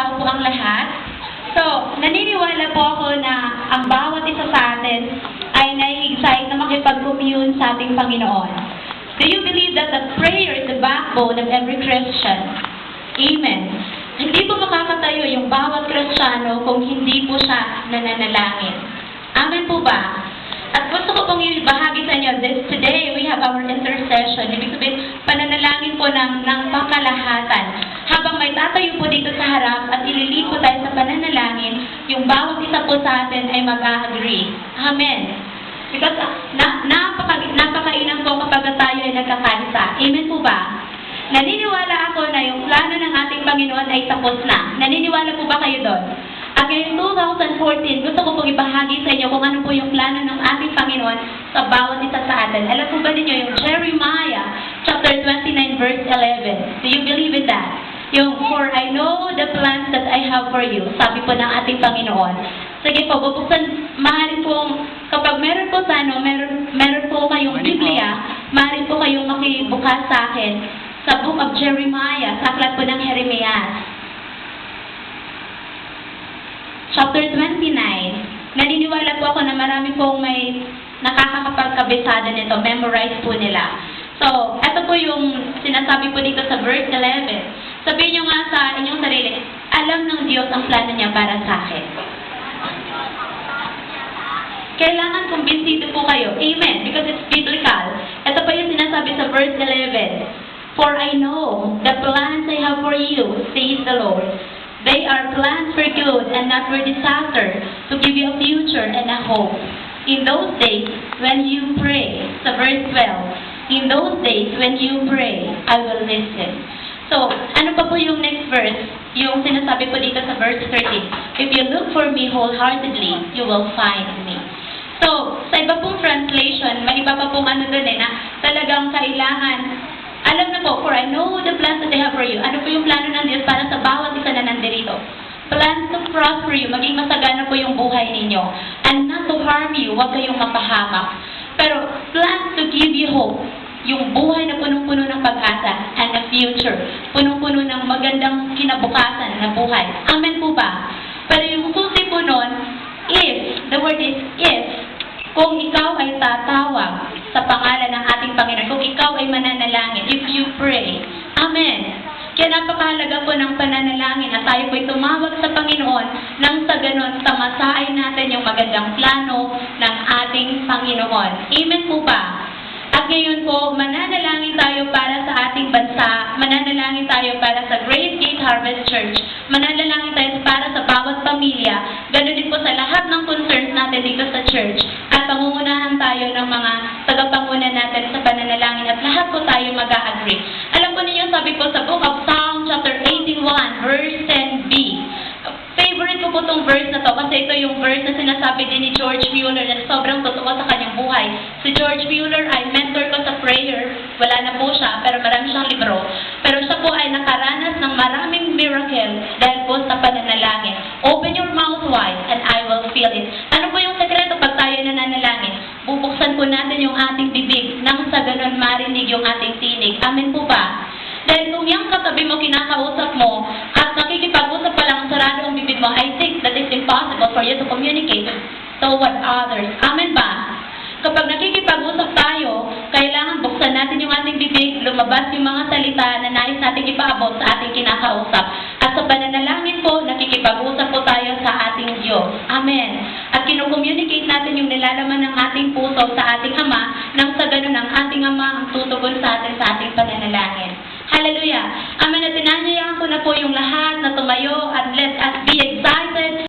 tao po ang lahat. So, naniniwala po ako na ang bawat isa sa atin ay nai-excite na makipag-commune sa ating Panginoon. Do you believe that the prayer is the backbone of every Christian? Amen. Hindi po makakatayo yung bawat Kristiyano kung hindi po siya nananalangin. Amen po ba? At gusto ko pong ibahagi sa inyo, today we have our intercession. Ibig sabihin, pananalangin po ng pakalahatan. Habang may tatayo po dito sa harap at ililid po tayo sa pananalangin, yung bawat isa po sa atin ay mag-agree. Amen. Because napakainam po kapag tayo ay nagkakansa. Amen po ba? Naniniwala ako na yung plano ng ating Panginoon ay tapos na. Naniniwala po ba kayo doon? At ngayong 2014, gusto ko pong ibahagi sa inyo kung ano po yung plano ng ating Panginoon sa bawat isa sa atin. Alam po ba ninyo yung Jeremiah chapter 29 verse 11? Do you believe in that? Yung, for I know the plans that I have for you, sabi po ng ating Panginoon. Sige po, bubuksan, maaari pong, kapag meron po sa meron po kayong Biblia, maaari po kayong makibukas sa akin sa book of Jeremiah, sa aklat po ng Jeremias. Chapter 29, naniniwala po ako na marami pong may nakakapagkabisada nito, memorize po nila. So, ito po yung sinasabi po dito sa verse 11. Sabihin nyo nga sa inyong sarili, alam ng Diyos ang plano niya para sa akin. Kailangan kumbinsido po kayo. Amen. Because it's biblical. Ito po yung sinasabi sa verse 11. For I know the plans I have for you, says the Lord. They are plans for good and not for disaster, to give you a future and a hope. In those days, when you pray, sa verse 12, in those days, when you pray, I will listen. So, ano pa po yung next verse? Yung sinasabi po dito sa verse 13. If you look for me wholeheartedly, you will find me. So, sa iba pong translation, may iba pa pong ano dun na talagang kailangan. Alam na po, for I know the plans that I have for you. Ano po yung plano ng Diyos para sa bawat isa na nandirito? Plans to prosper you, maging masagana po yung buhay ninyo. And not to harm you, huwag kayong mapahamak. Pero plans to give you hope. Yung buhay na punong-puno ng pag-asa and a future. Punong-puno ng magandang kinabukasan na buhay. Amen po ba? Pero yung susi po nun, if, the word is if, kung ikaw ay tatawag sa pangalan ng ating Panginoon, kung ikaw ay mananalangin, if you pray, amen. Kaya napakahalaga po ng pananalangin at tayo po'y tumawag sa Panginoon nang sa ganon, tamasain natin yung magandang plano ng ating Panginoon. Amen po ba? At ngayon po, mananalangin tayo para sa ating bansa, mananalangin tayo para sa Great Gate Harvest Church, mananalangin tayo para sa bawat pamilya, ganoon din po sa lahat ng concerns natin dito sa church, at pangungunahan tayo ng mga tagapangunan natin sa pananalangin, at lahat po tayo mag-a-agree. Alam po ninyo, sabi po sa book of Psalm chapter 81, verse 10b, favorite ko po itong verse na to kasi ito yung verse na sinasabi din ni George Mueller na sobrang totoo sa kanyang buhay. Si George Mueller ay mentor ko sa prayer. Wala na po siya, pero marami siyang libro. Pero siya po ay nakaranas ng maraming miracle dahil po sa pananalangin. Open your mouth wide and I will fill it. Ano po yung sekreto pag tayo nananalangin? Bubuksan po natin yung ating bibig nang sa ganun marinig yung ating tinig. Amen po ba? Dahil kung yung katabi mo, kinakausap mo, at nakikipag-usap pa lang sarado ang bibig mo, I think that it's impossible for you to communicate toward others. Amen ba? Kapag nakikipag-usap tayo, kailangan buksan natin yung ating bibig, lumabas yung mga salita na nais natin ipaabot sa ating kinakausap. At sa pananalangin po, nakikipag-usap po tayo sa ating Diyos. Amen. At kinukommunicate natin yung nilalaman ng ating puso sa ating Ama, nang sa ganun ang ating Ama ang tutugon sa atin sa ating pananalangin. Hallelujah. Amen. At tinanyayahan ko na po yung lahat na tumayo at let us